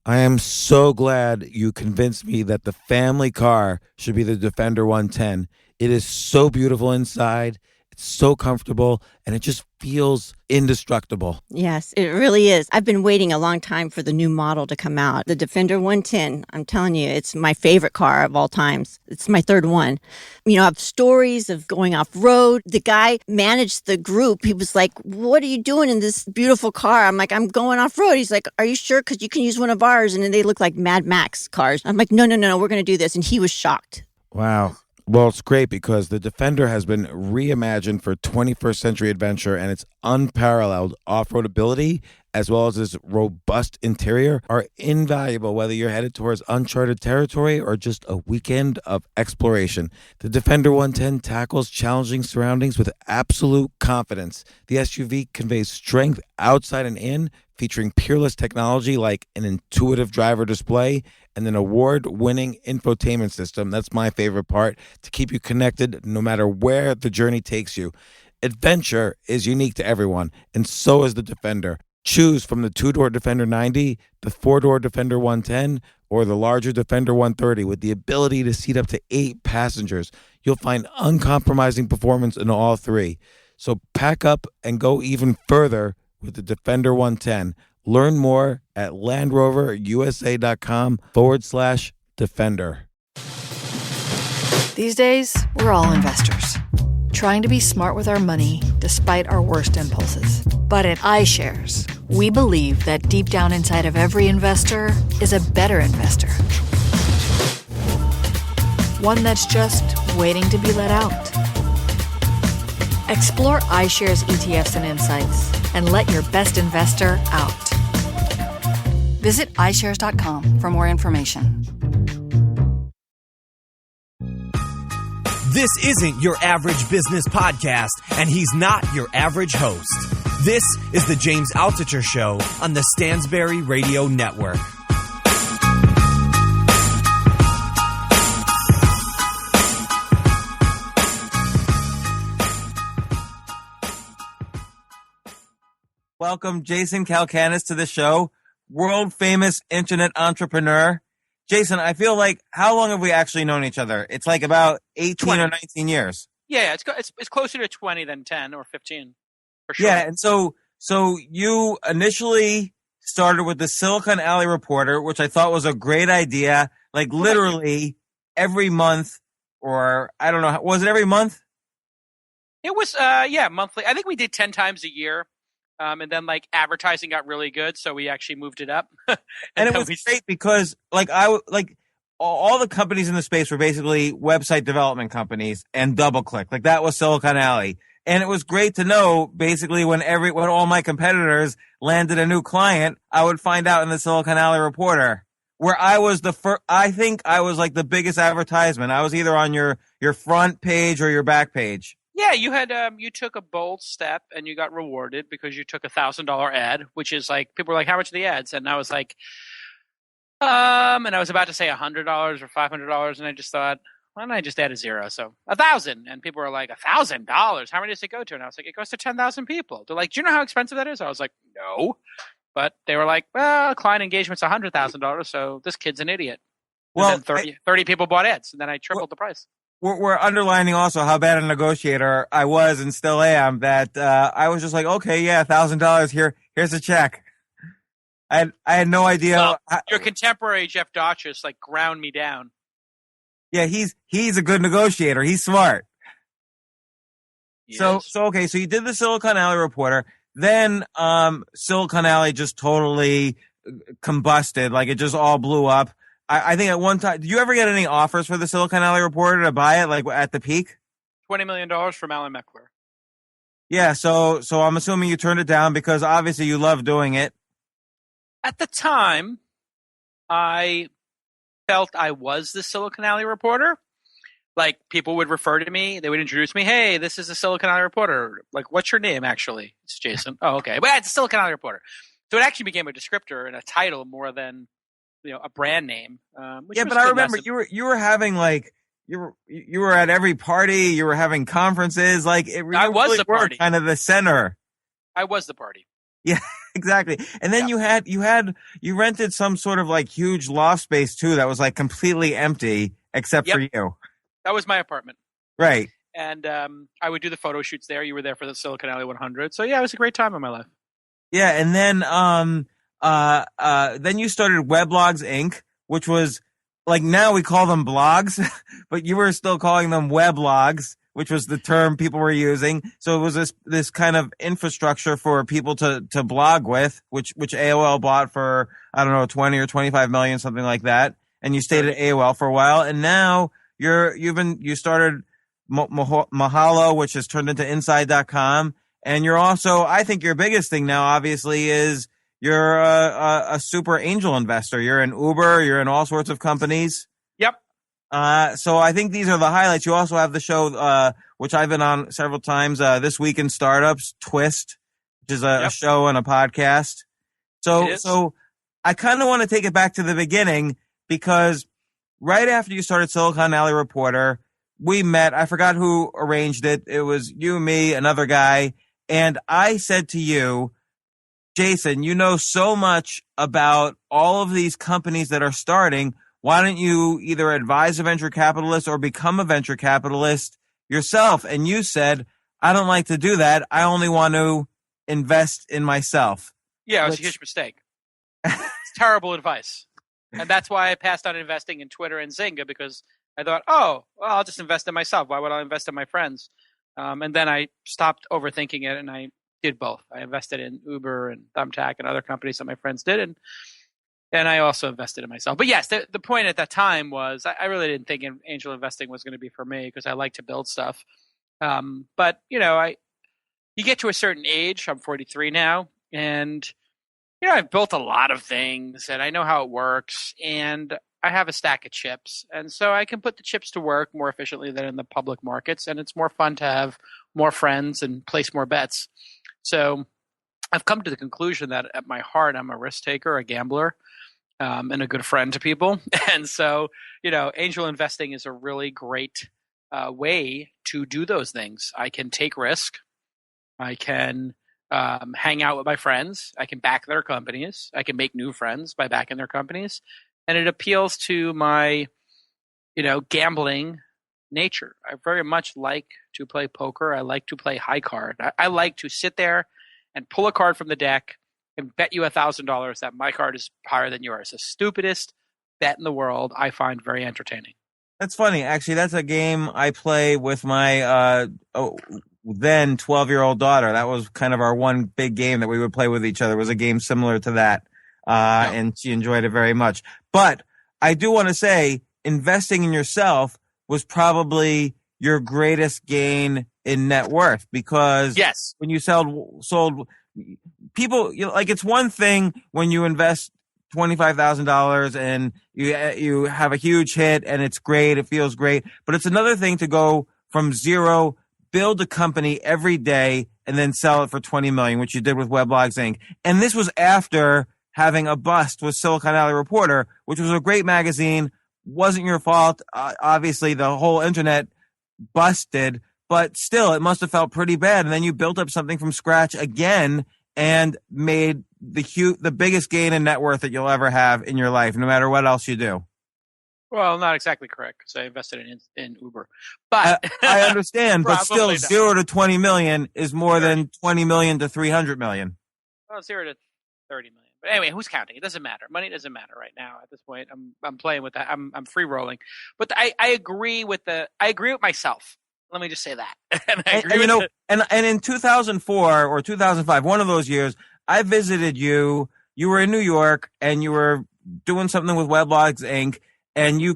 I am so glad you convinced me that the family car should be the Defender 110. It is so beautiful inside. It's so comfortable and it just feels indestructible. Yes, it really is. I've been waiting a long time for the new model to come out. The Defender 110, I'm telling you, it's my favorite car of all times. It's my third one. You know, I have stories of going off-road. The guy managed the group. He was like, what are you doing in this beautiful car? I'm like, I'm going off-road. He's like, are you sure? Because you can use one of ours. And then they look like Mad Max cars. I'm like, no, we're going to do this. And he was shocked. Wow. Well, it's great because the Defender has been reimagined for 21st century adventure, and its unparalleled off-road ability as well as its robust interior are invaluable whether you're headed towards uncharted territory or just a weekend of exploration. The Defender 110 tackles challenging surroundings with absolute confidence. The SUV conveys strength outside and in, featuring peerless technology like an intuitive driver display and an award-winning infotainment system. That's my favorite part, to keep you connected no matter where the journey takes you. Adventure is unique to everyone, and so is the Defender. Choose from the two-door Defender 90, the four-door Defender 110, or the larger Defender 130 with the ability to seat up to 8 passengers. You'll find uncompromising performance in all three. So pack up and go even further with the Defender 110. Learn more at LandRoverUSA.com/Defender. These days, we're all investors, trying to be smart with our money despite our worst impulses. But at iShares, we believe that deep down inside of every investor is a better investor. One that's just waiting to be let out. Explore iShares ETFs and insights and let your best investor out. Visit iShares.com for more information. This isn't your average business podcast, and he's not your average host. This is the James Altucher Show on the Stansberry Radio Network. Welcome, Jason Calacanis, to the show. World famous internet entrepreneur. Jason, I feel like, how long have we actually known each other? It's like about 18 20. or 19 years. Yeah, it's closer to 20 than 10 or 15, for sure. Yeah, and so you initially started with the Silicon Alley Reporter, which I thought was a great idea. Like literally every month, or I don't know, was it every month? It was, monthly. I think we did 10 times a year. And then like advertising got really good, so we actually moved it up. and it was great because all the companies in the space were basically website development companies and DoubleClick. Like that was Silicon Alley. And it was great to know basically when all my competitors landed a new client, I would find out in the Silicon Alley Reporter, where I was I think I was like the biggest advertisement. I was either on your front page or your back page. Yeah, you had you took a bold step and you got rewarded because you took $1,000 ad, which is like, people were like, how much are the ads? And I was like, and I was about to say $100 or $500, and I just thought, why don't I just add a zero? So 1,000, and people were like, $1,000? How many does it go to? And I was like, it goes to 10,000 people. They're like, do you know how expensive that is? I was like, no, but they were like, well, client engagement's $100,000, so this kid's an idiot. Well, and then 30 people bought ads, and then I tripled the price. We're underlining also how bad a negotiator I was and still am, that I was just like, okay, yeah, $1,000 here's a check. I had no idea. Well, your contemporary Jeff Dodges like ground me down. Yeah, he's a good negotiator. He's smart. So okay, so you did the Silicon Alley Reporter, then Silicon Alley just totally combusted, like it just all blew up. I think at one time, did you ever get any offers for the Silicon Alley Reporter to buy it, like at the peak? $20 million from Alan Meckler. Yeah, so I'm assuming you turned it down because obviously you love doing it. At the time, I felt I was the Silicon Alley Reporter. Like, people would refer to me, they would introduce me, hey, this is the Silicon Alley Reporter. Like, what's your name, actually? It's Jason. Oh, okay. But it's the Silicon Alley Reporter. So it actually became a descriptor and a title more than a brand name. Yeah, but I remember you were having like you were at every party, you were having conferences, like it really, I was really the party, kind of the center. I was the party. Yeah, Exactly. And then you rented some sort of like huge loft space too that was like completely empty except for you. That was my apartment. Right. And I would do the photo shoots there. You were there for the Silicon Alley 100. So yeah, it was a great time in my life. Yeah, and then then you started Weblogs Inc., which was like now we call them blogs, but you were still calling them weblogs, which was the term people were using. So it was this kind of infrastructure for people to blog with, which AOL bought for, I don't know, 20 or 25 million, something like that. And you stayed at AOL for a while, and now you started Mahalo, which has turned into Inside.com. And you're also, I think your biggest thing now, obviously, is you're a super angel investor. You're in Uber. You're in all sorts of companies. Yep. So I think these are the highlights. You also have the show, which I've been on several times, This Week in Startups, Twist, which is a show and a podcast. So I kind of want to take it back to the beginning because right after you started Silicon Alley Reporter, we met. I forgot who arranged it. It was you, me, another guy. And I said to you, Jason, you know so much about all of these companies that are starting. Why don't you either advise a venture capitalist or become a venture capitalist yourself? And you said, I don't like to do that. I only want to invest in myself. Yeah, it was a huge mistake. It's terrible advice. And that's why I passed on investing in Twitter and Zynga, because I thought, I'll just invest in myself. Why would I invest in my friends? And then I stopped overthinking it, and I did both. I invested in Uber and Thumbtack and other companies that my friends did, and I also invested in myself. But yes, the point at that time was I really didn't think angel investing was going to be for me because I like to build stuff. But you get to a certain age. I'm 43 now, and I've built a lot of things, and I know how it works, and I have a stack of chips, and so I can put the chips to work more efficiently than in the public markets, and it's more fun to have more friends and place more bets. So I've come to the conclusion that at my heart, I'm a risk taker, a gambler, and a good friend to people. And so, angel investing is a really great way to do those things. I can take risk. I can hang out with my friends. I can back their companies. I can make new friends by backing their companies. And it appeals to my, gambling nature. I very much like to play poker. I like to play high card. I like to sit there and pull a card from the deck and bet you $1,000 that my card is higher than yours. The stupidest bet in the world. I find very entertaining. That's funny. Actually, that's a game I play with my then 12-year-old daughter. That was kind of our one big game that we would play with each other. It was a game similar to that. And she enjoyed it very much. But I do want to say investing in yourself was probably your greatest gain in net worth, because when you sold people, it's one thing when you invest $25,000 and you have a huge hit and it's great. It feels great. But it's another thing to go from zero, build a company every day and then sell it for 20 million, which you did with Weblogs Inc. And this was after having a bust with Silicon Alley Reporter, which was a great magazine. Wasn't your fault. Obviously, the whole internet busted, but still, it must have felt pretty bad. And then you built up something from scratch again and made the biggest gain in net worth that you'll ever have in your life, no matter what else you do. Well, not exactly correct, because I invested in Uber. But I understand, but still, not. 0 to 20 million is more than 20 million to 300 million. Well, 0 to 30 million. But anyway, who's counting? It doesn't matter. Money doesn't matter right now at this point. I'm playing with that. I'm free rolling. But I agree with myself. Let me just say that. And in 2004 or 2005, one of those years, I visited you. You were in New York and you were doing something with Weblogs Inc. And you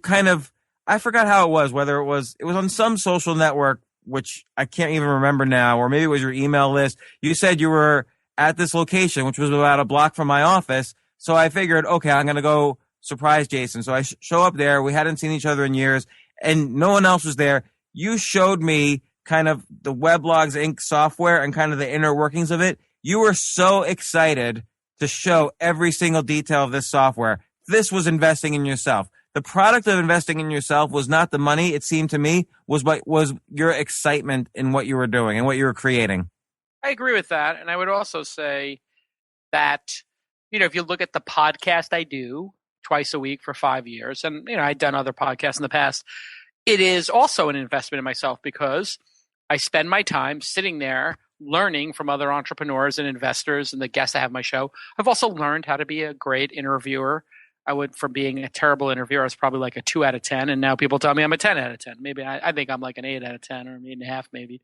I forgot how it was, whether it was on some social network, which I can't even remember now, or maybe it was your email list. You said you were at this location, which was about a block from my office. So I figured, okay, I'm going to go surprise Jason. So I show up there. We hadn't seen each other in years and no one else was there. You showed me kind of the Weblogs Inc. software and kind of the inner workings of it. You were so excited to show every single detail of this software. This was investing in yourself. The product of investing in yourself was not the money, it seemed to me, was your excitement in what you were doing and what you were creating. I agree with that. And I would also say that, if you look at the podcast I do twice a week for 5 years, and, I'd done other podcasts in the past, it is also an investment in myself because I spend my time sitting there learning from other entrepreneurs and investors and the guests I have on my show. I've also learned how to be a great interviewer. From being a terrible interviewer, I was probably like a 2 out of 10. And now people tell me I'm a 10 out of 10. Maybe I think I'm like an 8 out of 10 or an 8.5 maybe.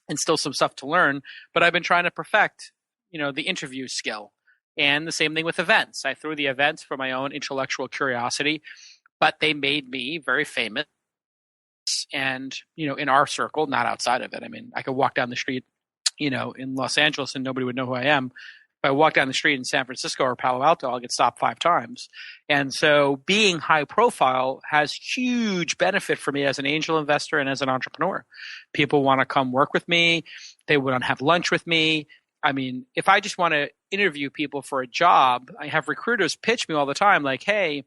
And still some stuff to learn. But I've been trying to perfect, the interview skill. And the same thing with events. I threw the events for my own intellectual curiosity, but they made me very famous. And, in our circle, not outside of it. I mean, I could walk down the street, in Los Angeles and nobody would know who I am. If I walk down the street in San Francisco or Palo Alto, I'll get stopped 5 times. And so being high profile has huge benefit for me as an angel investor and as an entrepreneur. People want to come work with me. They want to have lunch with me. I mean, if I just want to interview people for a job, I have recruiters pitch me all the time like, hey,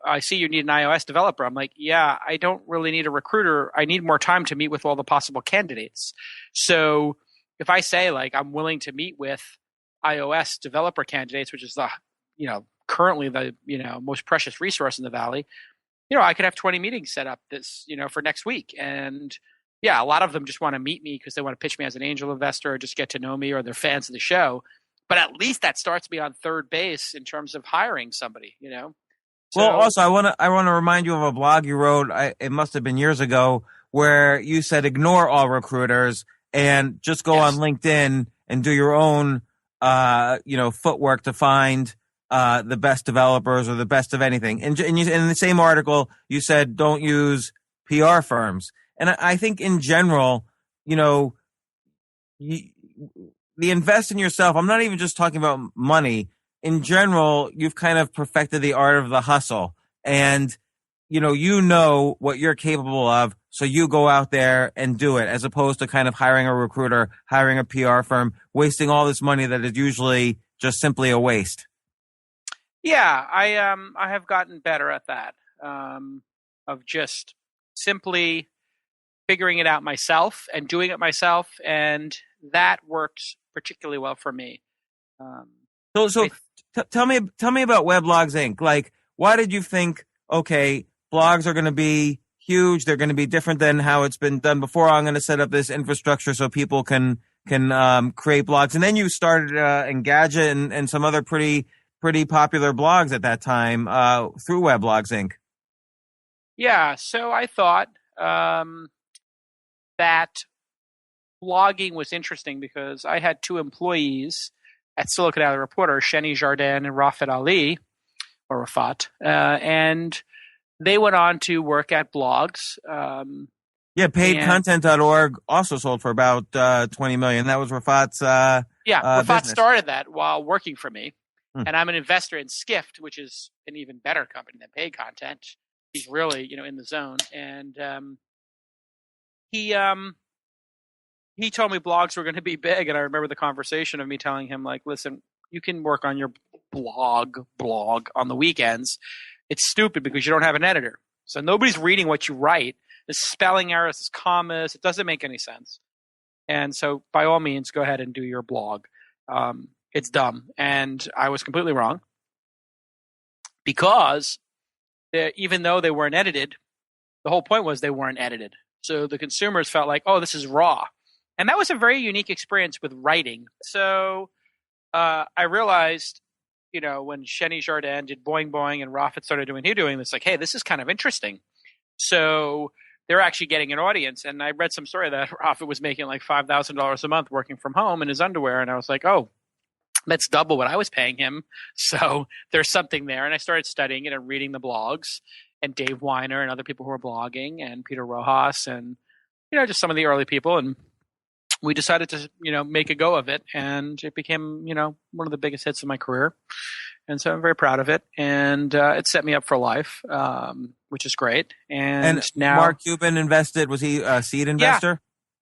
I see you need an iOS developer. I'm like, yeah, I don't really need a recruiter. I need more time to meet with all the possible candidates. So if I say like I'm willing to meet with iOS developer candidates, which is the, currently the, most precious resource in the Valley, I could have 20 meetings set up this, for next week. And yeah, a lot of them just want to meet me because they want to pitch me as an angel investor or just get to know me or they're fans of the show. But at least that starts me on third base in terms of hiring somebody, So, well, also, I want to remind you of a blog you wrote. It must have been years ago, where you said ignore all recruiters and just go on LinkedIn and do your own, footwork to find the best developers or the best of anything. And in the same article, you said don't use PR firms. And I think in general, the invest in yourself. I'm not even just talking about money. In general, you've kind of perfected the art of the hustle, and you know what you're capable of, so you go out there and do it, as opposed to kind of hiring a recruiter, hiring a PR firm, wasting all this money that is usually just simply a waste. Yeah, I have gotten better at that, of just simply figuring it out myself and doing it myself, and that works particularly well for me. Tell me about Weblogs Inc. Like, why did you think, okay, blogs are going to be huge, they're going to be different than how it's been done before, I'm going to set up this infrastructure so people can create blogs? And then you started Engadget and some other pretty popular blogs at that time through Weblogs Inc. Yeah, so I thought that blogging was interesting because I had 2 employees at Silicon Valley Reporter, Sheni Jardin and Rafat Ali, or Rafat, and they went on to work at blogs. Paidcontent.org also sold for about $20 million. That was Rafat's Rafat business. started that while working for me, and I'm an investor in Skift, which is an even better company than Paid Content. He's really, in the zone, and he told me blogs were going to be big, and I remember the conversation of me telling him, like, listen, you can work on your blog on the weekends. It's stupid because you don't have an editor. So nobody's reading what you write. There's spelling errors, there's commas. It doesn't make any sense. And so by all means, go ahead and do your blog. It's dumb. And I was completely wrong because even though they weren't edited, the whole point was they weren't edited. So the consumers felt like, oh, this is raw. And that was a very unique experience with writing. So I realized, when Sheni Jardin did Boing Boing and Rafat started doing this, like, hey, this is kind of interesting. So they're actually getting an audience. And I read some story that Rafat was making like $5,000 a month working from home in his underwear. And I was like, oh, that's double what I was paying him. So there's something there. And I started studying it and reading the blogs and Dave Weiner and other people who were blogging and Peter Rojas and, just some of the early people. And we decided to, make a go of it, and it became, one of the biggest hits of my career. And so I'm very proud of it. And it set me up for life, which is great. And now Mark Cuban invested. Was he a seed investor?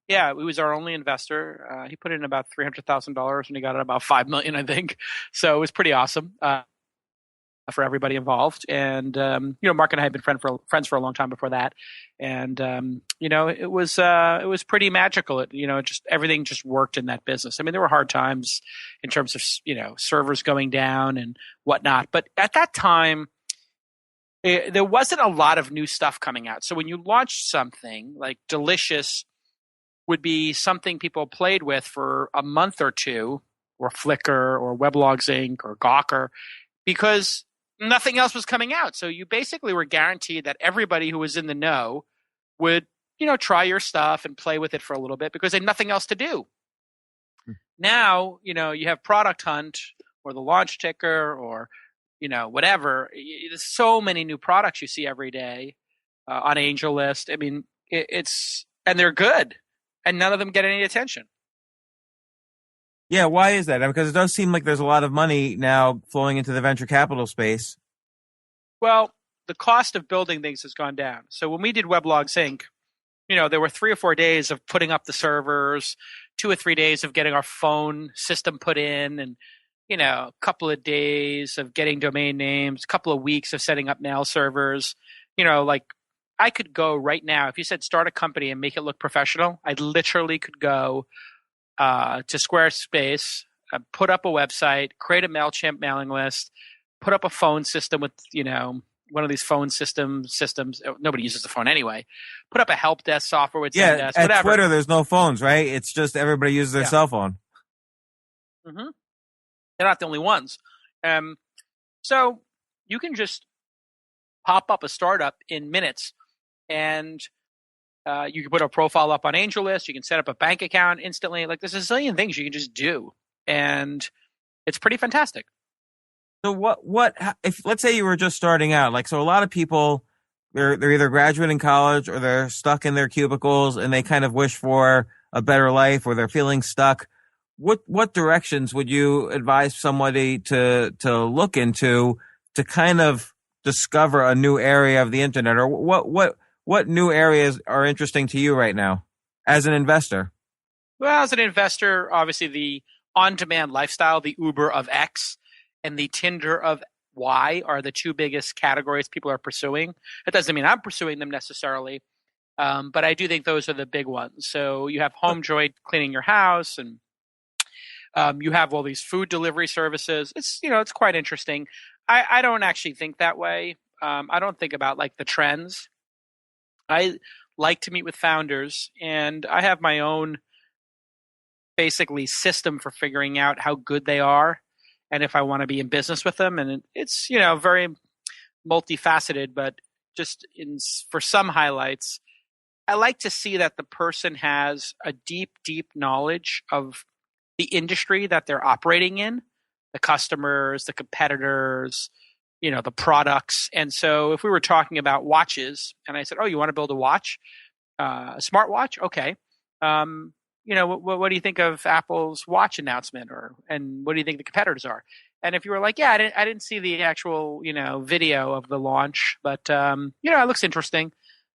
Yeah, he was our only investor. He put in about $300,000 and he got about $5 million, I think. So it was pretty awesome. for everybody involved. And Mark and I had been friends for a long time before that, and it was pretty magical. Just everything just worked in that business. I mean, there were hard times in terms of servers going down and whatnot, but at that time, there wasn't a lot of new stuff coming out. So when you launched something like Delicious, would be something people played with for a month or two, or Flickr, or Weblogs Inc., or Gawker, because nothing else was coming out. So you basically were guaranteed that everybody who was in the know would, try your stuff and play with it for a little bit because they had nothing else to do. Now, you have Product Hunt or the Launch Ticker or, whatever. There's so many new products you see every day on AngelList. I mean, and they're good, and none of them get any attention. Yeah, why is that? Because it does seem like there's a lot of money now flowing into the venture capital space. Well, the cost of building things has gone down. So when we did Weblogs Inc., there were 3 or 4 days of putting up the servers, 2 or 3 days of getting our phone system put in, and a couple of days of getting domain names, a couple of weeks of setting up mail servers. Like I could go right now, if you said start a company and make it look professional, I literally could go to Squarespace, put up a website, create a MailChimp mailing list, put up a phone system with, one of these phone systems. Nobody uses the phone anyway. Put up a help desk software with Zendesk, at whatever. Twitter, there's no phones, right? It's just everybody uses their cell phone. Mm-hmm. They're not the only ones. So you can just pop up a startup in minutes, and you can put a profile up on AngelList. You can set up a bank account instantly. Like there's a zillion things you can just do, and it's pretty fantastic. So what if let's say you were just starting out? So a lot of people they're either graduating college or they're stuck in their cubicles and they kind of wish for a better life or they're feeling stuck. What directions would you advise somebody to look into to kind of discover a new area of the internet, or what new areas are interesting to you right now as an investor? Well, as an investor, obviously the on-demand lifestyle, the Uber of X and the Tinder of Y are the two biggest categories people are pursuing. It doesn't mean I'm pursuing them necessarily, but I do think those are the big ones. So you have HomeDroid cleaning your house, and you have all these food delivery services. It's quite interesting. I don't actually think that way. I don't think about like the trends. I like to meet with founders, and I have my own basically system for figuring out how good they are and if I want to be in business with them. And it's, very multifaceted, but just for some highlights, I like to see that the person has a deep, deep knowledge of the industry that they're operating in, the customers, the competitors, the products. And so if we were talking about watches and I said, oh, you want to build a watch, a smartwatch? Okay. What do you think of Apple's watch announcement, and what do you think the competitors are? And if you were like, yeah, I didn't see the actual, video of the launch, but, it looks interesting.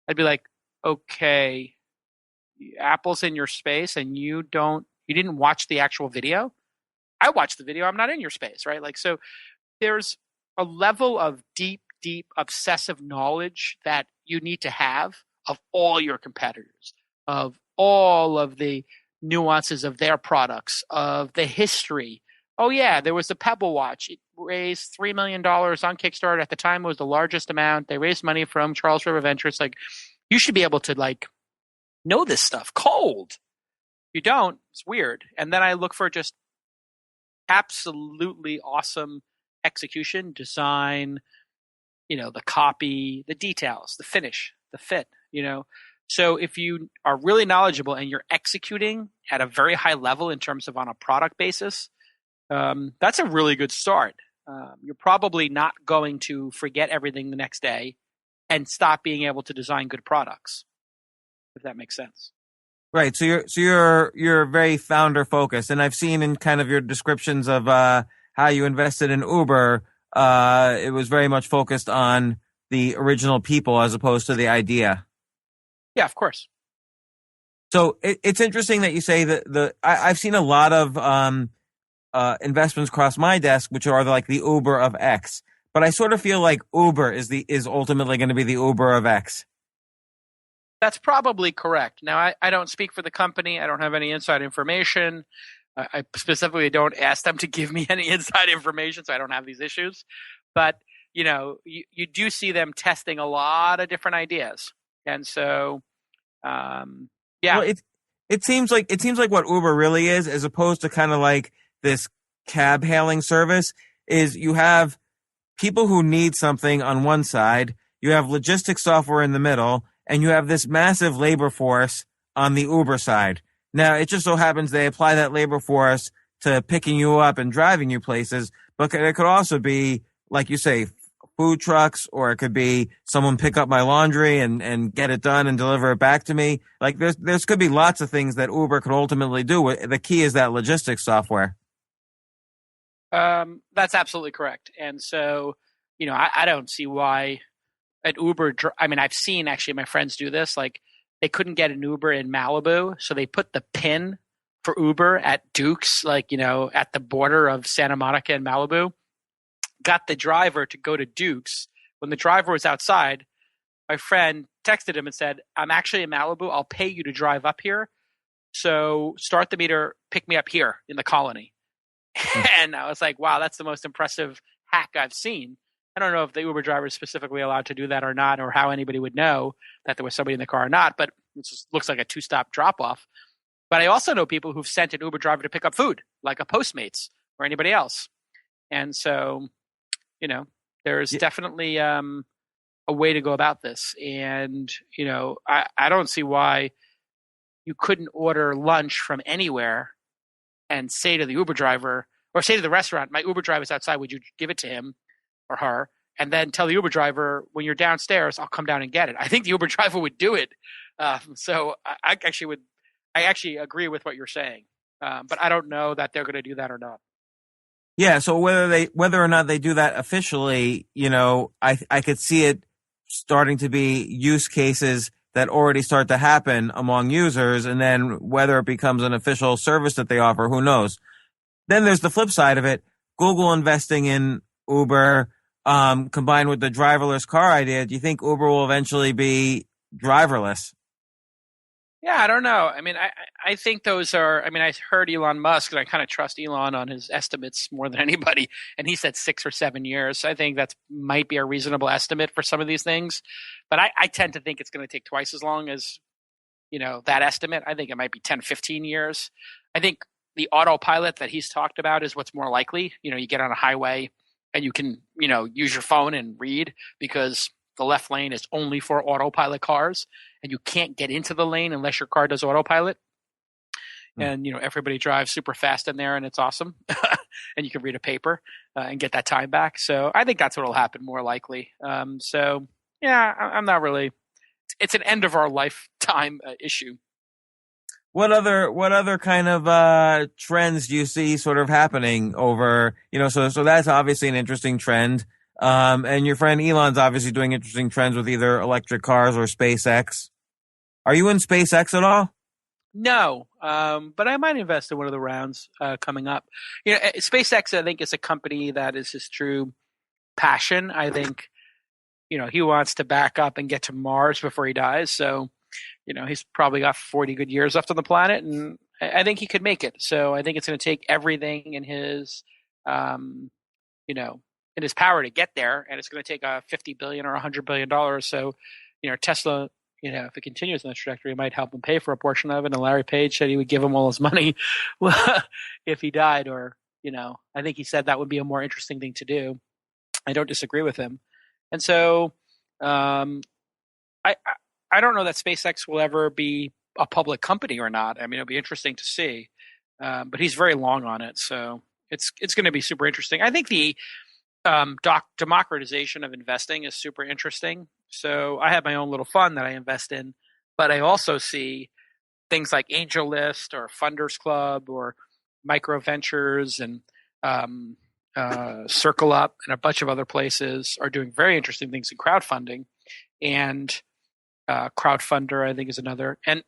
I'd be like, okay, Apple's in your space and you didn't watch the actual video. I watched the video. I'm not in your space, right? So there's a level of deep, deep obsessive knowledge that you need to have of all your competitors, of all of the nuances of their products, of the history. Oh yeah, there was the Pebble watch. It raised $3 million on Kickstarter. At the time, it was the largest amount. They raised money from Charles River Ventures. You should be able to know this stuff cold. If you don't, it's weird. And then I look for just absolutely awesome execution, design, the copy, the details, the finish, the fit, So if you are really knowledgeable and you're executing at a very high level in terms of on a product basis, that's a really good start. You're probably not going to forget everything the next day and stop being able to design good products, if that makes sense. Right. So you're very founder focused, and I've seen in kind of your descriptions of how you invested in Uber, it was very much focused on the original people as opposed to the idea. Yeah, of course. So it's interesting that you say that I've seen a lot of investments cross my desk, which are like the Uber of X. but I sort of feel like Uber is ultimately going to be the Uber of X. That's probably correct. Now, I don't speak for the company. I don't have any inside information. I specifically don't ask them to give me any inside information, so I don't have these issues. But, you do see them testing a lot of different ideas. And so, yeah. Well, it seems like what Uber really is, as opposed to kind of like this cab hailing service, is you have people who need something on one side, you have logistics software in the middle, and you have this massive labor force on the Uber side. Now, it just so happens they apply that labor force to picking you up and driving you places, but it could also be, like you say, food trucks, or it could be someone pick up my laundry and get it done and deliver it back to me. Like there's could be lots of things that Uber could ultimately do. The key is that logistics software. That's absolutely correct. And so, I don't see why an Uber, I've seen actually my friends do this. Like they couldn't get an Uber in Malibu, so they put the pin for Uber at Duke's, like, at the border of Santa Monica and Malibu. Got the driver to go to Duke's. When the driver was outside, my friend texted him and said, I'm actually in Malibu. I'll pay you to drive up here. So start the meter, pick me up here in the colony. And I was like, wow, that's the most impressive hack I've seen. I don't know if the Uber driver is specifically allowed to do that or not, or how anybody would know that there was somebody in the car or not, but it just looks like a two-stop drop-off. But I also know people who've sent an Uber driver to pick up food, like a Postmates or anybody else. And so, there's definitely a way to go about this. And, I don't see why you couldn't order lunch from anywhere and say to the Uber driver, or say to the restaurant, my Uber driver's outside, would you give it to him or her? And then tell the Uber driver, when you're downstairs, I'll come down and get it. I think the Uber driver would do it. So I actually agree with what you're saying. But I don't know that they're going to do that or not. Yeah, so whether or not they do that officially, I could see it starting to be use cases that already start to happen among users, and then whether it becomes an official service that they offer, who knows? Then there's the flip side of it. Google investing in Uber, combined with the driverless car idea. Do you think Uber will eventually be driverless? Yeah, I don't know. I think those are, I heard Elon Musk, and I kind of trust Elon on his estimates more than anybody. And he said 6 or 7 years. I think that might be a reasonable estimate for some of these things. But I tend to think it's going to take twice as long as, that estimate. I think it might be 10, 15 years. I think the autopilot that he's talked about is what's more likely. You get on a highway and you can, use your phone and read, because the left lane is only for autopilot cars, and you can't get into the lane unless your car does autopilot. And, everybody drives super fast in there, and it's awesome. And you can read a paper and get that time back. So I think that's what will happen more likely. So, yeah, I'm not really – it's an end of our lifetime issue. What other kind of trends do you see sort of happening over, so that's obviously an interesting trend. And your friend Elon's obviously doing interesting trends with either electric cars or SpaceX. Are you in SpaceX at all? No, but I might invest in one of the rounds coming up. SpaceX, I think, is a company that is his true passion. I think, he wants to back up and get to Mars before he dies. So, he's probably got 40 good years left on the planet, and I think he could make it. So I think it's going to take everything in his, in his power to get there, and it's going to take a $50 billion or $100 billion. So, Tesla, if it continues on this trajectory, it might help him pay for a portion of it. And Larry Page said he would give him all his money if he died, or, I think he said that would be a more interesting thing to do. I don't disagree with him. And so, I don't know that SpaceX will ever be a public company or not. It'll be interesting to see. But he's very long on it, so it's going to be super interesting. I think the democratization of investing is super interesting. So I have my own little fund that I invest in, but I also see things like AngelList or Funders Club or Micro Ventures and Circle Up and a bunch of other places are doing very interesting things in crowdfunding. And Crowdfunder, I think, is another. And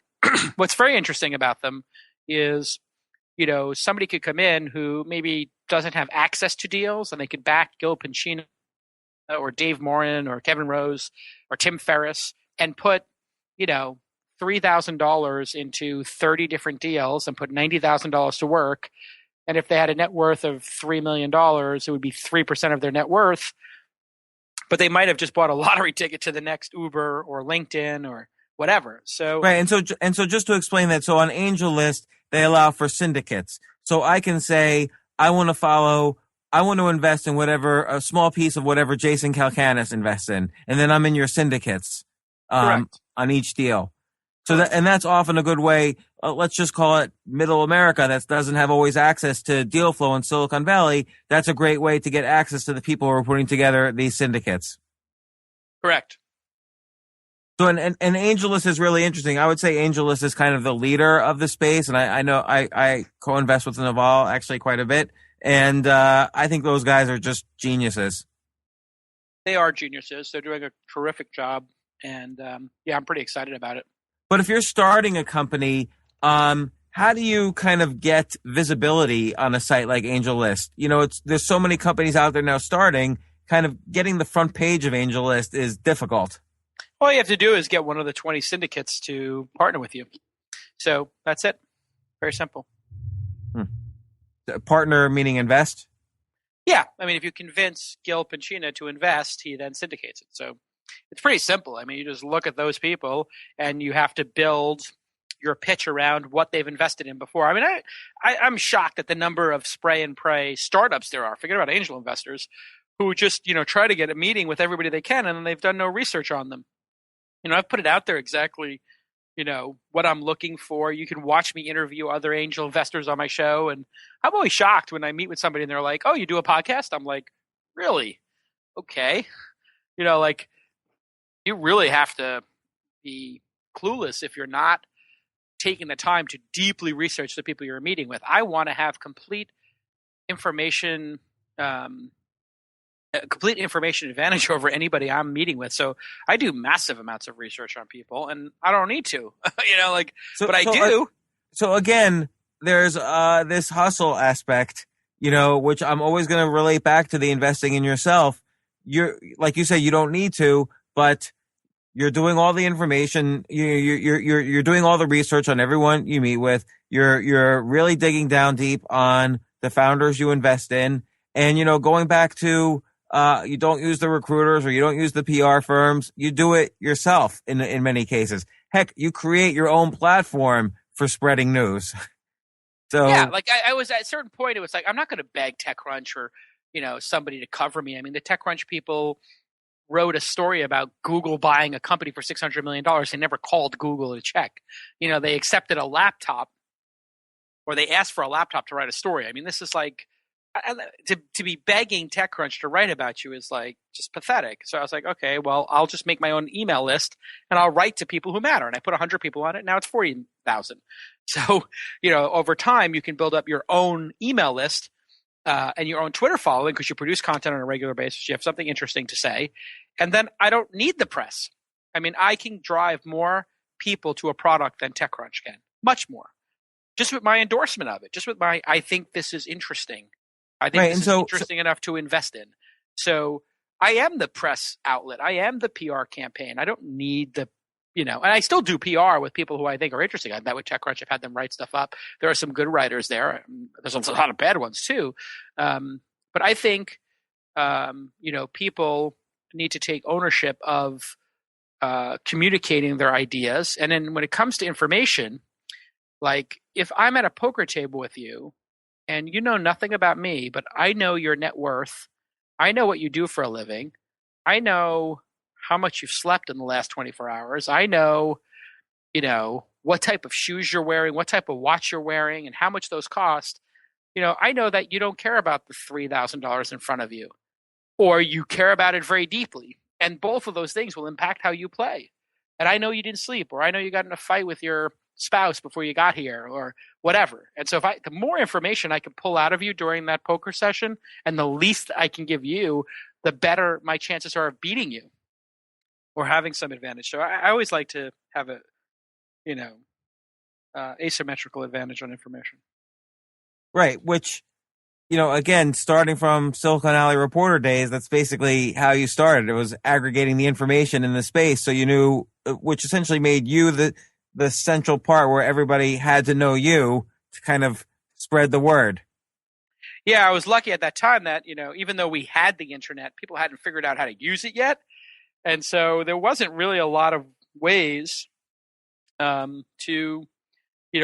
what's very interesting about them is, somebody could come in who maybe doesn't have access to deals, and they could back Gil Pacino or Dave Morin or Kevin Rose or Tim Ferriss and put, $3,000 into 30 different deals and put $90,000 to work. And if they had a net worth of $3 million, it would be 3% of their net worth. But they might have just bought a lottery ticket to the next Uber or LinkedIn or whatever. So right, and so just to explain that, so on AngelList they allow for syndicates. So I can say I want to invest in a small piece of whatever Jason Calacanis invests in, and then I'm in your syndicates on each deal. So that's often a good way. Let's just call it middle America that doesn't have always access to deal flow in Silicon Valley. That's a great way to get access to the people who are putting together these syndicates. Correct. So and AngelList is really interesting. I would say AngelList is kind of the leader of the space, and I know I co-invest with Naval actually quite a bit, and I think those guys are just geniuses. They are geniuses. They're doing a terrific job, and I'm pretty excited about it. But if you're starting a company, how do you kind of get visibility on a site like AngelList? There's so many companies out there now starting. Kind of getting the front page of AngelList is difficult. All you have to do is get one of the 20 syndicates to partner with you. So that's it. Very simple. Partner meaning invest? Yeah. I mean, if you convince Gil Pancina to invest, he then syndicates it. So it's pretty simple. I mean, you just look at those people and you have to build your pitch around what they've invested in before. I mean, I'm shocked at the number of spray and pray startups there are. Forget about angel investors who just, try to get a meeting with everybody they can and then they've done no research on them. I've put it out there exactly, what I'm looking for. You can watch me interview other angel investors on my show. And I'm always shocked when I meet with somebody and they're like, oh, you do a podcast? I'm like, really? Okay. You really have to be clueless if you're not taking the time to deeply research the people you're meeting with. I want to have complete information advantage over anybody I'm meeting with. So I do massive amounts of research on people, and I don't need to, but I do. So again, there's this hustle aspect, which I'm always going to relate back to the investing in yourself. You're, like you say, you don't need to, but you're doing all the information. You're doing all the research on everyone you meet with. You're really digging down deep on the founders you invest in, and going back to you don't use the recruiters or you don't use the PR firms. You do it yourself in many cases. Heck, you create your own platform for spreading news. So yeah, like I was at a certain point, it was like I'm not going to beg TechCrunch or somebody to cover me. I mean, the TechCrunch people wrote a story about Google buying a company for $600 million. They never called Google to check. They accepted a laptop or they asked for a laptop to write a story. I mean, this is like to be begging TechCrunch to write about you is like just pathetic. So I was like, okay, well, I'll just make my own email list and I'll write to people who matter. And I put 100 people on it. Now it's 40,000. So, over time you can build up your own email list and your own Twitter following because you produce content on a regular basis. You have something interesting to say. And then I don't need the press. I mean, I can drive more people to a product than TechCrunch can. Much more. Just with my endorsement of it. Just with my, I think this is interesting. I think this is interesting enough to invest in. So I am the press outlet. I am the PR campaign. I don't need the, and I still do PR with people who I think are interesting. I've met with TechCrunch. I've had them write stuff up. There are some good writers there. There's a lot of bad ones too. But I think, people need to take ownership of communicating their ideas. And then when it comes to information, like if I'm at a poker table with you and you know nothing about me, but I know your net worth, I know what you do for a living, I know how much you've slept in the last 24 hours, I know, what type of shoes you're wearing, what type of watch you're wearing, and how much those cost. I know that you don't care about the $3,000 in front of you, or you care about it very deeply. And both of those things will impact how you play. And I know you didn't sleep, or I know you got in a fight with your spouse before you got here, or whatever. And so the more information I can pull out of you during that poker session, and the least I can give you, the better my chances are of beating you or having some advantage. So I always like to have a, asymmetrical advantage on information. Right, which again, starting from Silicon Valley Reporter days, that's basically how you started. It was aggregating the information in the space. So you knew, which essentially made you the central part where everybody had to know you to kind of spread the word. Yeah, I was lucky at that time that, even though we had the internet, people hadn't figured out how to use it yet. And so there wasn't really a lot of ways to,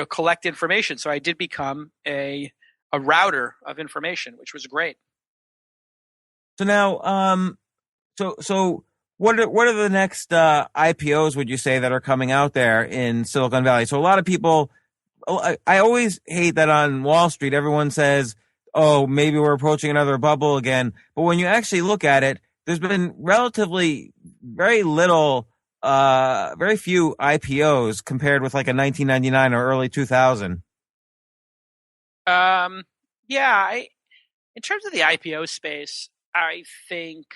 collect information. So I did become a router of information, which was great. So now, so what are the next IPOs, would you say, that are coming out there in Silicon Valley? So a lot of people, I always hate that on Wall Street, everyone says, oh, maybe we're approaching another bubble again. But when you actually look at it, there's been relatively very few IPOs compared with like a 1999 or early 2000. Yeah, in terms of the IPO space, I think,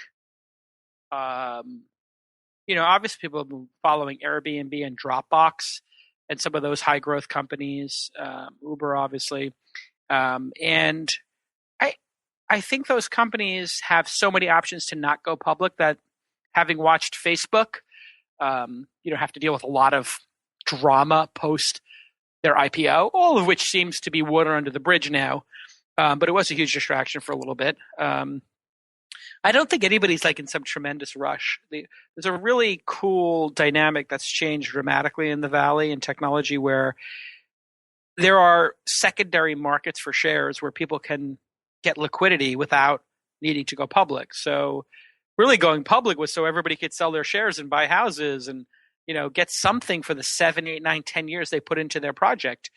obviously people have been following Airbnb and Dropbox and some of those high growth companies, Uber, obviously. And I think those companies have so many options to not go public that, having watched Facebook, have to deal with a lot of drama post their IPO, all of which seems to be water under the bridge now. But it was a huge distraction for a little bit. I don't think anybody's like in some tremendous rush. There's a really cool dynamic that's changed dramatically in the Valley in technology, where there are secondary markets for shares where people can get liquidity without needing to go public. So really going public was so everybody could sell their shares and buy houses and, get something for the 7, 8, 9, 10 years they put into their project.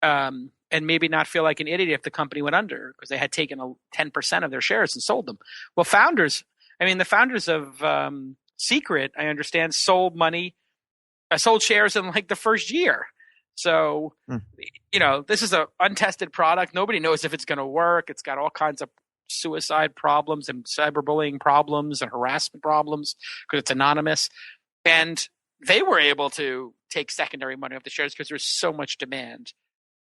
And maybe not feel like an idiot if the company went under because they had taken 10% of their shares and sold them. Well, the founders of Secret, I understand, sold shares in like the first year. So, this is an untested product. Nobody knows if it's going to work. It's got all kinds of suicide problems and cyberbullying problems and harassment problems because it's anonymous. And they were able to take secondary money off the shares because there's so much demand.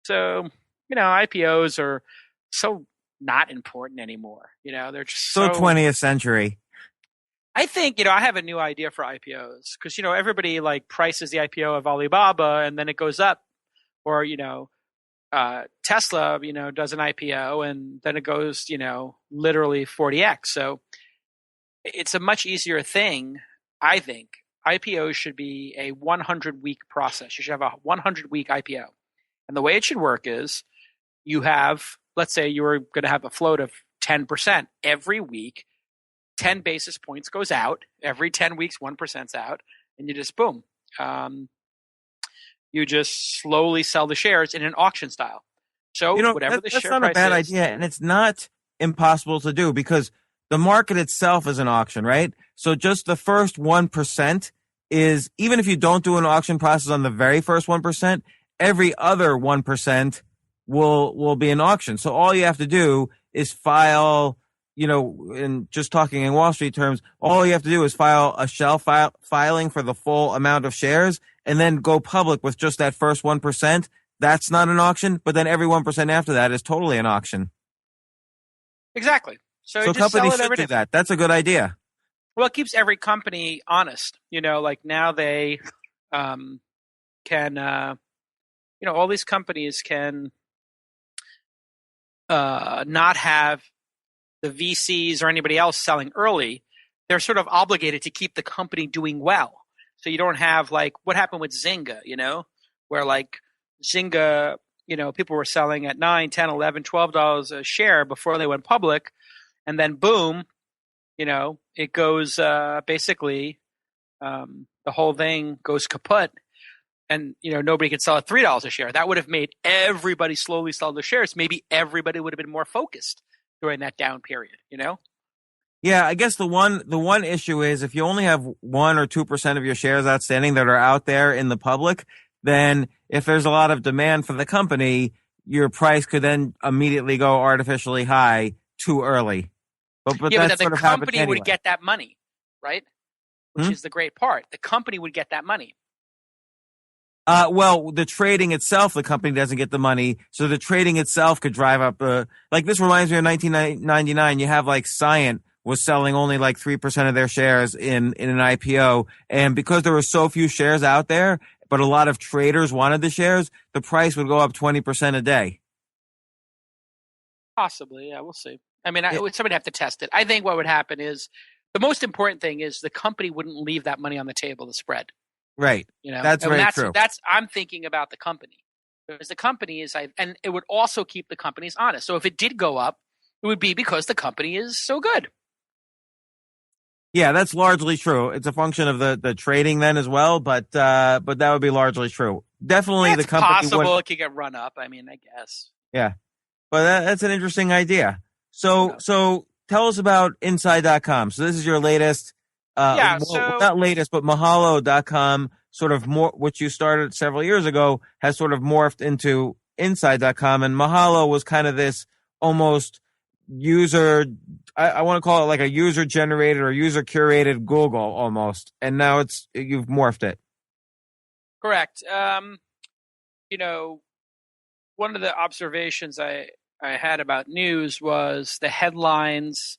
So, IPOs are so not important anymore. They're just so 20th century. I think, I have a new idea for IPOs because, everybody like prices the IPO of Alibaba and then it goes up, or, Tesla, does an IPO and then it goes, literally 40x. So it's a much easier thing. I think IPOs should be a 100-week process. You should have a 100-week IPO. And the way it should work is you have, let's say you were going to have a float of 10% every week. 10 basis points goes out. Every 10 weeks, 1%'s out. And you just, boom. You just slowly sell the shares in an auction style. So whatever the share price is. That's not a bad idea. And it's not impossible to do because the market itself is an auction, right? So just the first 1% is, even if you don't do an auction process on the very first 1%, every other 1% will be an auction. So all you have to do is file, and just talking in Wall Street terms, all you have to do is file a shelf filing for the full amount of shares and then go public with just that first 1%. That's not an auction, but then every 1% after that is totally an auction. Exactly. So just companies sell it should do that. That's a good idea. Well, it keeps every company honest. Like now they can, all these companies can not have the VCs or anybody else selling early. They're sort of obligated to keep the company doing well. So you don't have like what happened with Zynga, where like Zynga, people were selling at $9, $10, $11, $12 a share before they went public. And then boom, it goes basically the whole thing goes kaput. And, nobody could sell at $3 a share. That would have made everybody slowly sell their shares. Maybe everybody would have been more focused during that down period, Yeah, I guess the one issue is if you only have 1 or 2% of your shares outstanding that are out there in the public, then if there's a lot of demand for the company, your price could then immediately go artificially high too early. But that the company would get that money, right? Which is the great part. The company would get that money. Well, the trading itself, the company doesn't get the money. So the trading itself could drive up, like this reminds me of 1999. You have like Scient was selling only like 3% of their shares in an IPO. And because there were so few shares out there, but a lot of traders wanted the shares, the price would go up 20% a day. Possibly, yeah, we'll see. I mean, somebody would have to test it. I think what would happen is the most important thing is the company wouldn't leave that money on the table to spread. Right. You know, that's very true. I'm thinking about the company because the company is, and it would also keep the companies honest. So if it did go up, it would be because the company is so good. Yeah, that's largely true. It's a function of the trading then as well, but that would be largely true. Definitely, the company. Possible it could get run up. I mean, I guess. Yeah, but that's an interesting idea. So tell us about inside.com. So this is your latest. Not latest, but Mahalo.com, sort of more, which you started several years ago, has sort of morphed into inside.com. And Mahalo was kind of this almost user, I want to call it like a user generated or user curated Google almost. And now you've morphed it. Correct. You know, one of the observations I had about news was the headlines.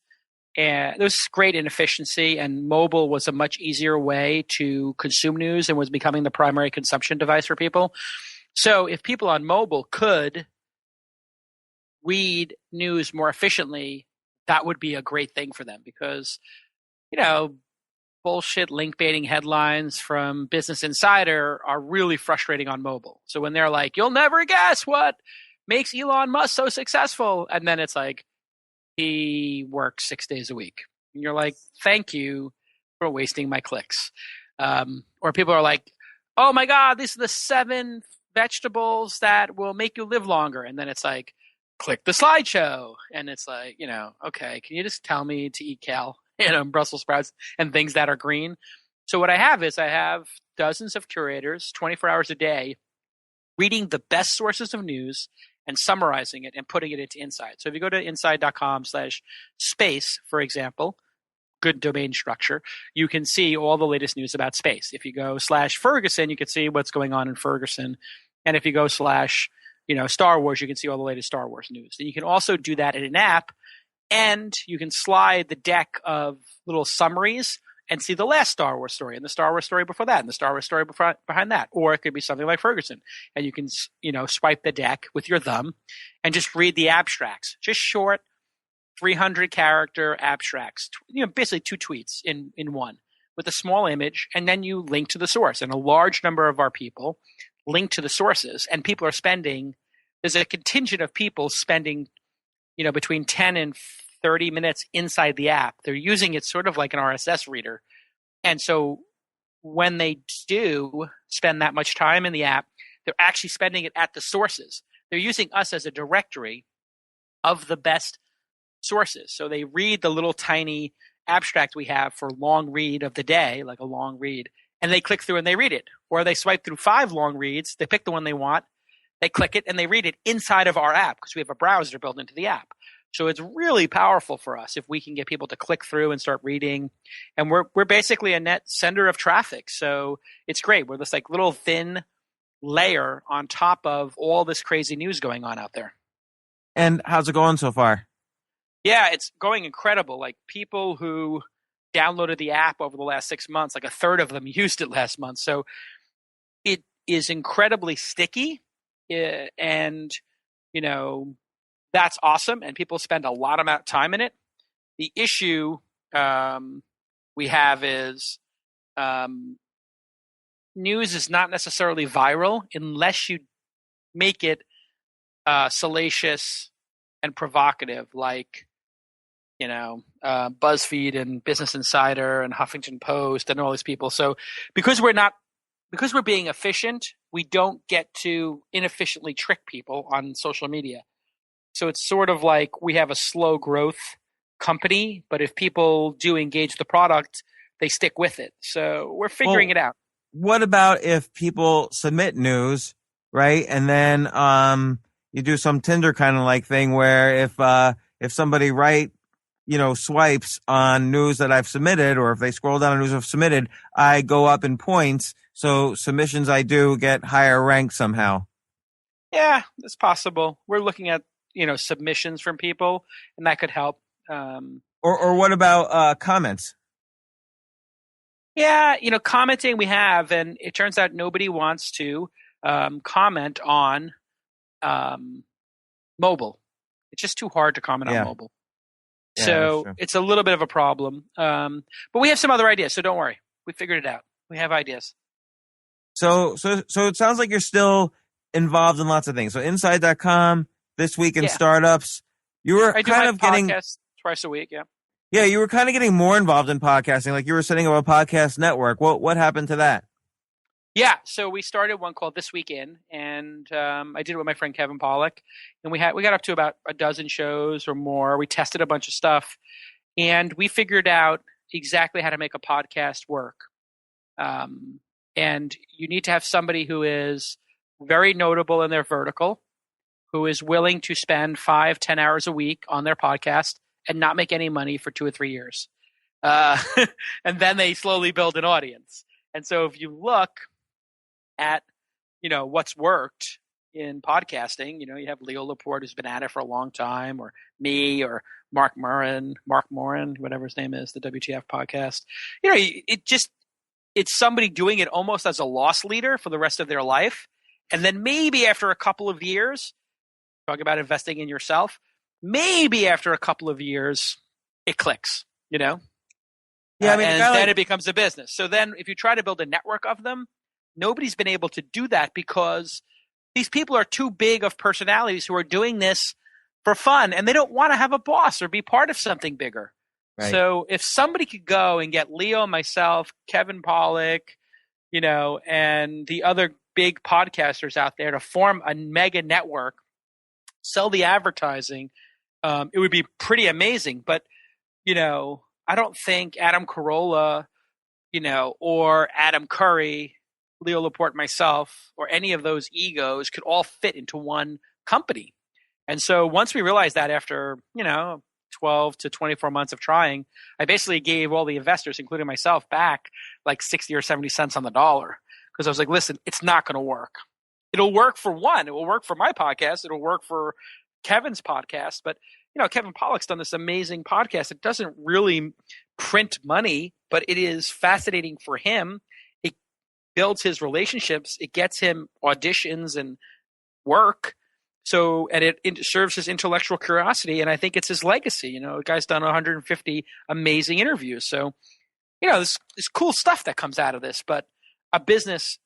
And there was great inefficiency, and mobile was a much easier way to consume news and was becoming the primary consumption device for people. So if people on mobile could read news more efficiently, that would be a great thing for them because, you know, bullshit link baiting headlines from Business Insider are really frustrating on mobile. So when they're like, you'll never guess what makes Elon Musk so successful, and then it's like, he works 6 days a week. And you're like, thank you for wasting my clicks. Or people are like, oh my God, these are the 7 vegetables that will make you live longer. And then it's like, click the slideshow. And it's like, you know, okay, can you just tell me to eat kale, Brussels sprouts and things that are green? So what I have dozens of curators, 24 hours a day, reading the best sources of news and summarizing it and putting it into Inside. So if you go to inside.com/space, for example, good domain structure, you can see all the latest news about space. If you go /Ferguson, you can see what's going on in Ferguson. And if you go / Star Wars, you can see all the latest Star Wars news. And you can also do that in an app, and you can slide the deck of little summaries and see the last Star Wars story and the Star Wars story before that and the Star Wars story behind that. Or it could be something like Ferguson. And you can, swipe the deck with your thumb and just read the abstracts. Just short 300-character abstracts. Basically 2 tweets in one with a small image. And then you link to the source. And a large number of our people link to the sources. And people are there's a contingent of people spending, between 10 and 30 minutes inside the app. They're using it sort of like an RSS reader. And so when they do spend that much time in the app, they're actually spending it at the sources. They're using us as a directory of the best sources. So they read the little tiny abstract we have for long read of the day, like a long read, and they click through and they read it. Or they swipe through 5 long reads, they pick the one they want, they click it, and they read it inside of our app because we have a browser built into the app. So it's really powerful for us if we can get people to click through and start reading. And we're basically a net sender of traffic. So it's great. We're this like little thin layer on top of all this crazy news going on out there. And how's it going so far? Yeah, it's going incredible. Like people who downloaded the app over the last 6 months, like a third of them used it last month. So it is incredibly sticky. And, that's awesome, and people spend a lot of time in it. The issue we have is news is not necessarily viral unless you make it salacious and provocative, like BuzzFeed and Business Insider and Huffington Post and all these people. So because we're being efficient, we don't get to inefficiently trick people on social media. So it's sort of like we have a slow growth company, but if people do engage the product, they stick with it. So we're figuring it out. What about if people submit news, right? And then you do some Tinder kind of like thing where if somebody swipes on news that I've submitted, or if they scroll down on news I've submitted, I go up in points. So submissions I do get higher rank somehow. Yeah, it's possible. We're looking at, submissions from people, and that could help. Or what about comments? Yeah, commenting we have, and it turns out nobody wants to comment on mobile. It's just too hard to comment on mobile. Yeah, so it's a little bit of a problem. But we have some other ideas, so don't worry. We figured it out. We have ideas. So it sounds like you're still involved in lots of things. So inside.com, This Week in Startups, you were I do kind my of getting podcast twice a week, yeah. Yeah, you were kind of getting more involved in podcasting, like you were setting up a podcast network. What happened to that? Yeah, so we started one called This Week In, and I did it with my friend Kevin Pollak, and we got up to about a dozen shows or more. We tested a bunch of stuff, and we figured out exactly how to make a podcast work. And you need to have somebody who is very notable in their vertical, who is willing to spend 5-10 hours a week on their podcast and not make any money for 2 or 3 years. And then they slowly build an audience. And so if you look at, what's worked in podcasting, you have Leo Laporte, who's been at it for a long time, or me, or Mark Morin, whatever his name is, the WTF podcast. It's somebody doing it almost as a loss leader for the rest of their life. And then maybe after a couple of years, talk about investing in yourself, maybe after a couple of years, it clicks, Yeah, and then it becomes a business. So then if you try to build a network of them, nobody's been able to do that because these people are too big of personalities who are doing this for fun, and they don't want to have a boss or be part of something bigger. Right. So if somebody could go and get Leo, myself, Kevin Pollak, and the other big podcasters out there to form a mega network, sell the advertising, it would be pretty amazing. But, I don't think Adam Carolla, or Adam Curry, Leo Laporte, myself, or any of those egos could all fit into one company. And so once we realized that after, 12 to 24 months of trying, I basically gave all the investors, including myself, back like 60 or 70 cents on the dollar. Because I was like, listen, it's not going to work. It'll work for one. It will work for my podcast. It'll work for Kevin's podcast. But, Kevin Pollak's done this amazing podcast. It doesn't really print money, but it is fascinating for him. It builds his relationships. It gets him auditions and work. So, and it serves his intellectual curiosity. And I think it's his legacy. The guy's done 150 amazing interviews. So, this cool stuff that comes out of this. But a business,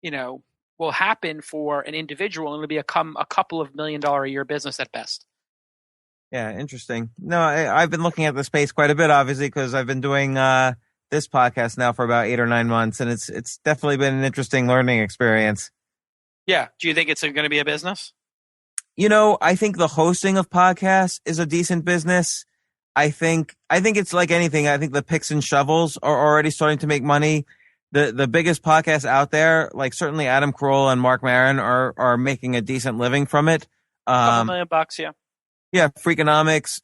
will happen for an individual and it'll become a couple of $1 million a year business at best. Yeah, interesting. No, I've been looking at the space quite a bit, obviously, because I've been doing this podcast now for about 8 or 9 months, and it's definitely been an interesting learning experience. Yeah. Do you think it's going to be a business? I think the hosting of podcasts is a decent business. I think it's like anything. I think the picks and shovels are already starting to make money. The biggest podcasts out there, like certainly Adam Carolla and Mark Maron, are making a decent living from it. $2 million, yeah. Yeah, Freakonomics,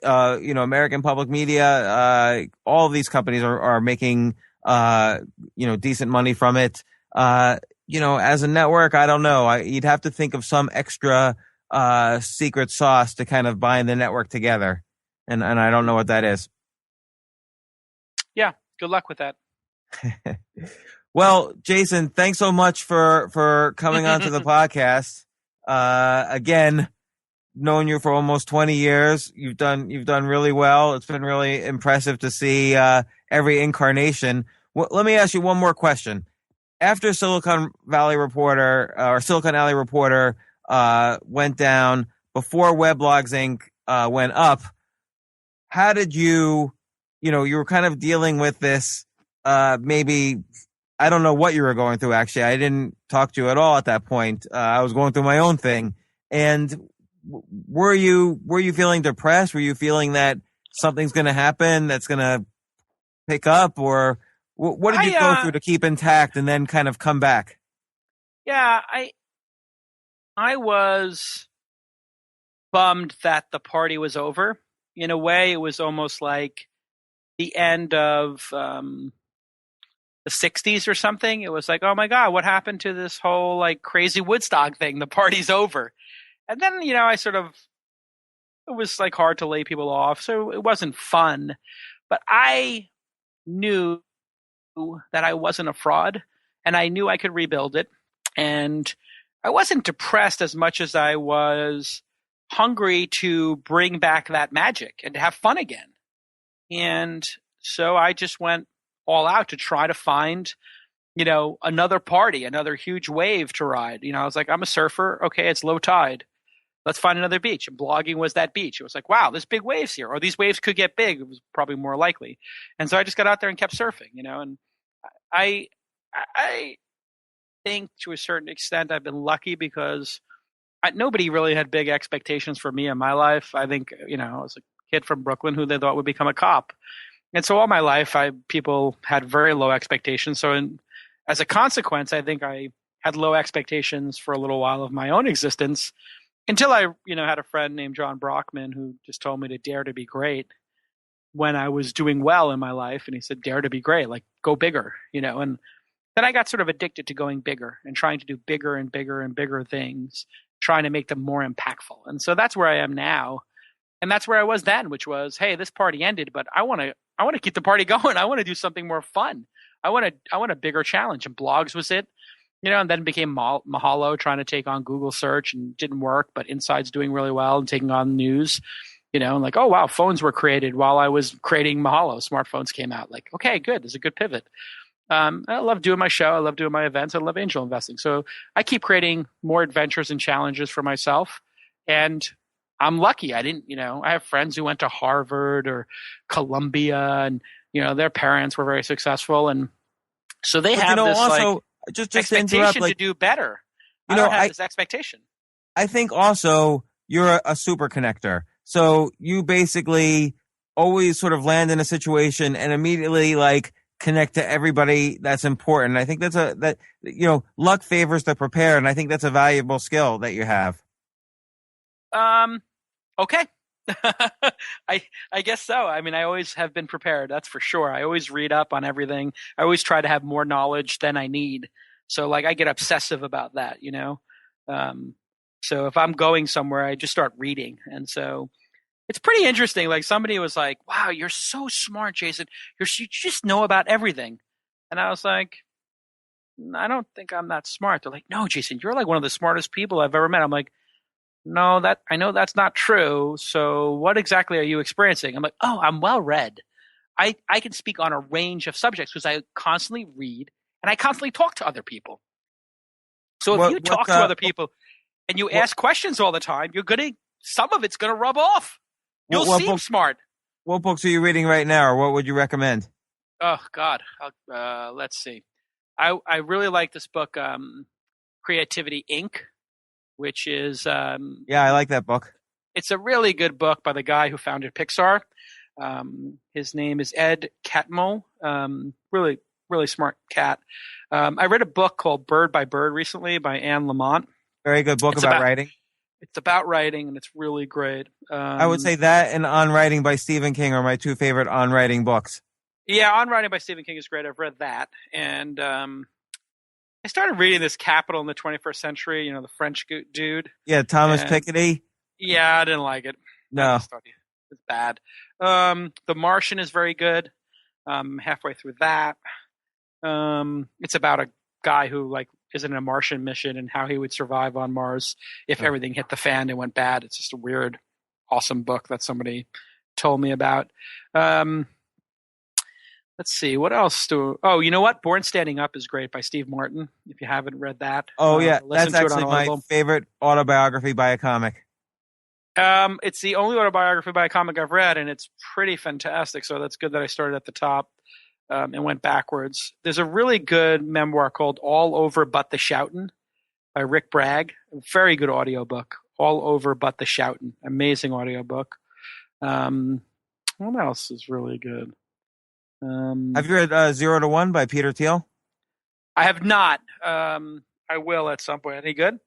American Public Media, all of these companies are making, decent money from it. As a network, I don't know. You'd have to think of some extra secret sauce to kind of bind the network together. And I don't know what that is. Yeah, good luck with that. Well, Jason, thanks so much for coming onto the podcast. Again, known you for almost 20 years. You've done really well. It's been really impressive to see every incarnation. Well, let me ask you one more question. After Silicon Alley Reporter went down, before Weblogs Inc. Went up, how did you were kind of dealing with this, maybe, I don't know what you were going through, actually. I didn't talk to you at all at that point. I was going through my own thing. And were you feeling depressed? Were you feeling that something's going to happen that's going to pick up? Or what did you go through to keep intact and then kind of come back? Yeah, I was bummed that the party was over. In a way, it was almost like the end of the the 60s or something. It was like, oh my God, what happened to this whole like crazy Woodstock thing? The party's over. And then, it was like hard to lay people off. So it wasn't fun, but I knew that I wasn't a fraud and I knew I could rebuild it. And I wasn't depressed as much as I was hungry to bring back that magic and to have fun again. And so I just went all out to try to find, another party, another huge wave to ride. I was like, I'm a surfer. Okay, it's low tide. Let's find another beach. And blogging was that beach. It was like, wow, there's big waves here. Or these waves could get big. It was probably more likely. And so I just got out there and kept surfing, and I think to a certain extent I've been lucky because nobody really had big expectations for me in my life. I think, I was a kid from Brooklyn who they thought would become a cop. And so all my life, people had very low expectations. So as a consequence, I think I had low expectations for a little while of my own existence until I, had a friend named John Brockman who just told me to dare to be great when I was doing well in my life. And he said, dare to be great, like go bigger, and then I got sort of addicted to going bigger and trying to do bigger and bigger and bigger things, trying to make them more impactful. And so that's where I am now. And that's where I was then, which was, hey, this party ended, but I want to keep the party going. I want to do something more fun. I want a bigger challenge. And blogs was it, and then became Mahalo, trying to take on Google search and didn't work, but Inside's doing really well and taking on news, and like, oh, wow, phones were created while I was creating Mahalo. Smartphones came out. Like, okay, good. There's a good pivot. I love doing my show. I love doing my events. I love angel investing. So I keep creating more adventures and challenges for myself. And I'm lucky. I didn't, I have friends who went to Harvard or Columbia and, their parents were very successful. And so they have this also, just expectation to do better. I don't have this expectation. I think also you're a super connector. So you basically always sort of land in a situation and immediately connect to everybody that's important. I think luck favors the prepared, and I think that's a valuable skill that you have. Okay. I guess so. I mean, I always have been prepared. That's for sure. I always read up on everything. I always try to have more knowledge than I need. So I get obsessive about that, so if I'm going somewhere, I just start reading. And so it's pretty interesting. Like somebody was like, wow, you're so smart, Jason. You just know about everything. And I was like, I don't think I'm that smart. They're like, no, Jason, you're like one of the smartest people I've ever met. I'm like, no, I know that's not true. So what exactly are you experiencing? I'm like, oh, I'm well read. I can speak on a range of subjects because I constantly read and I constantly talk to other people. So if you talk to other people and you ask questions all the time, some of it's going to rub off. You'll seem smart. What books are you reading right now, or what would you recommend? Oh, God. Let's see. I really like this book, Creativity, Inc., which is... yeah, I like that book. It's a really good book by the guy who founded Pixar. His name is Ed Catmull. Really, really smart cat. I read a book called Bird by Bird recently by Anne Lamott. Very good book about writing. It's about writing, and it's really great. I would say that and On Writing by Stephen King are my two favorite on writing books. Yeah, On Writing by Stephen King is great. I've read that. And I started reading this Capital in the 21st Century, the French dude. Yeah, Thomas Piketty. Yeah, I didn't like it. No. It's bad. The Martian is very good. Halfway through that. It's about a guy who is in a Martian mission and how he would survive on Mars if everything hit the fan and went bad. It's just a weird, awesome book that somebody told me about. Let's see, what else oh, you know what? Born Standing Up is great by Steve Martin. If you haven't read that. Oh yeah, that's actually my favorite autobiography by a comic. It's the only autobiography by a comic I've read, and it's pretty fantastic. So that's good that I started at the top. And went backwards. There's a really good memoir called All Over But the Shoutin' by Rick Bragg. A very good audiobook. All Over But the Shoutin'. Amazing audiobook. What else is really good? Have you read 0 to 1 by Peter Thiel? I have not. I will at some point. Any good?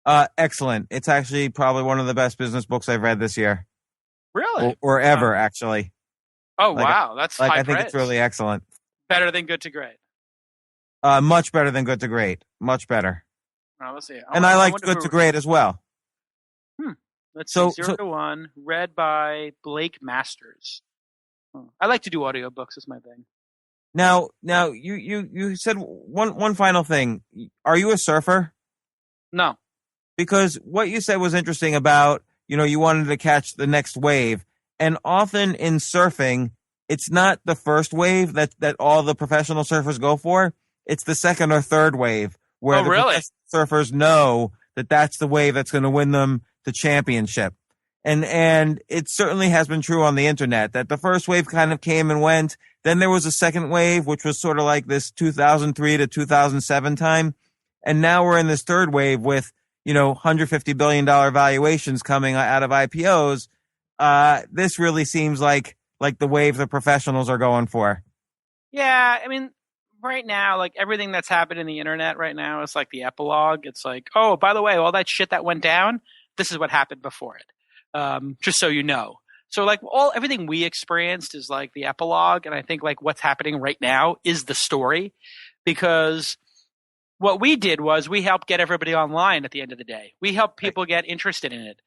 Excellent. It's actually probably one of the best business books I've read this year. Really? Or ever, actually. Oh, wow. That's high I think praise. it's really excellent. Better than Good to Great. Much better than good to great. Much better. Let's see. And I liked good to great as well. Let's see. 0 to 1, read by Blake Masters. I like to do audiobooks. Is my thing. Now, you said one final thing. Are you a surfer? No. Because what you said was interesting about, you wanted to catch the next wave. And often in surfing, it's not the first wave that all the professional surfers go for. It's the second or third wave where professional surfers know that that's the wave that's going to win them the championship. And it certainly has been true on the internet that the first wave kind of came and went. Then there was a second wave, which was sort of like this 2003 to 2007 time. And now we're in this third wave with, $150 billion valuations coming out of IPOs. This really seems like the wave the professionals are going for. Yeah. I mean, right now, like everything that's happened in the internet right now is like the epilogue. It's like, oh, by the way, all that shit that went down, this is what happened before it. Just so you know. So like everything we experienced is like the epilogue. And I think like what's happening right now is the story, because what we did was we helped get everybody online at the end of the day. We helped people get interested in it.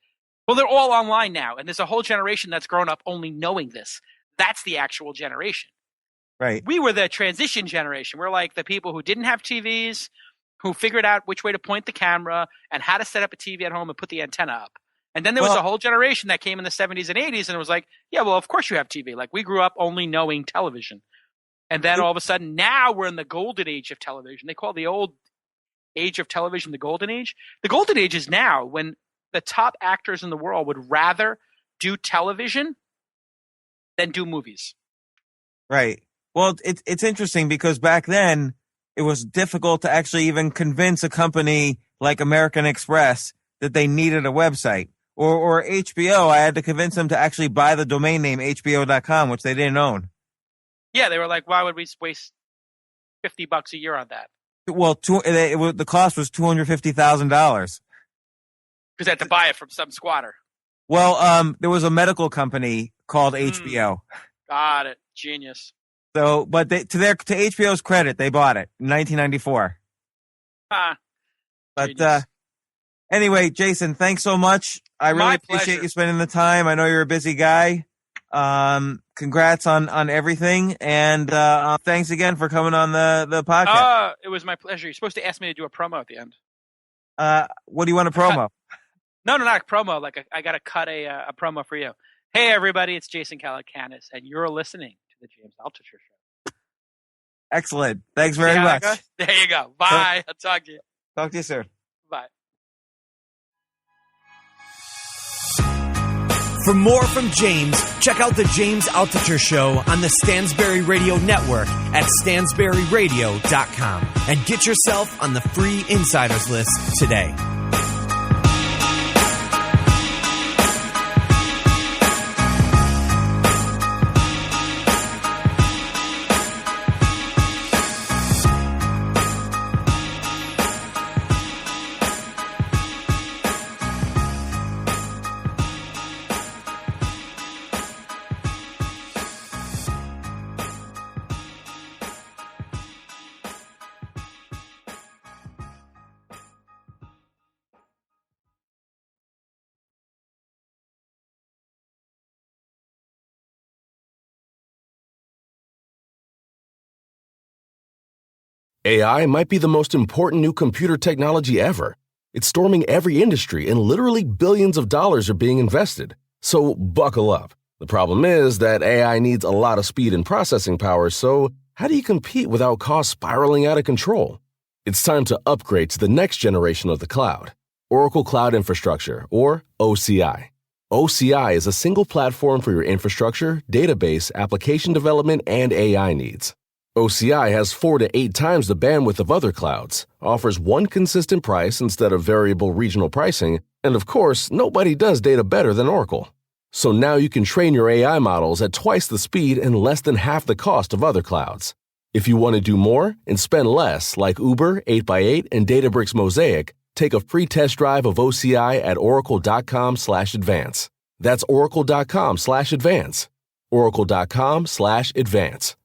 Well, they're all online now. And there's a whole generation that's grown up only knowing this. That's the actual generation. Right. We were the transition generation. We're like the people who didn't have TVs, who figured out which way to point the camera and how to set up a TV at home and put the antenna up. And then there was a whole generation that came in the 70s and 80s and it was like, yeah, well, of course you have TV. Like we grew up only knowing television. And then all of a sudden now we're in the golden age of television. They call the old age of television the golden age. The golden age is now when the top actors in the world would rather do television than do movies. Right. Well, it's interesting because back then it was difficult to actually even convince a company like American Express that they needed a website. Or HBO, I had to convince them to actually buy the domain name HBO.com, which they didn't own. Yeah, they were like, why would we waste $50 a year on that? Well, the cost was $250,000. Because they had to buy it from some squatter. Well, there was a medical company called HBO. Got it. Genius. So, but to HBO's credit, they bought it in 1994. But anyway, Jason, thanks so much. I really appreciate you spending the time. I know you're a busy guy. Congrats on everything, and thanks again for coming on the podcast. It was my pleasure. You're supposed to ask me to do a promo at the end. What do you want to promo? No, not a promo. Like I got to cut a promo for you. Hey, everybody, it's Jason Calacanis, and you're listening to the James Altucher Show. Excellent. Thanks very much. There you go. Bye. I'll talk to you. Talk to you soon. Bye. For more from James, check out the James Altucher Show on the Stansberry Radio Network at stansberryradio.com and get yourself on the free insiders list today. AI might be the most important new computer technology ever. It's storming every industry and literally billions of dollars are being invested. So buckle up. The problem is that AI needs a lot of speed and processing power, so how do you compete without costs spiraling out of control? It's time to upgrade to the next generation of the cloud, Oracle Cloud Infrastructure, or OCI. OCI is a single platform for your infrastructure, database, application development, and AI needs. OCI has 4 to 8 times the bandwidth of other clouds, offers one consistent price instead of variable regional pricing, and of course, nobody does data better than Oracle. So now you can train your AI models at twice the speed and less than half the cost of other clouds. If you want to do more and spend less, like Uber, 8x8, and Databricks Mosaic, take a free test drive of OCI at oracle.com/advance. That's oracle.com/advance. oracle.com/advance.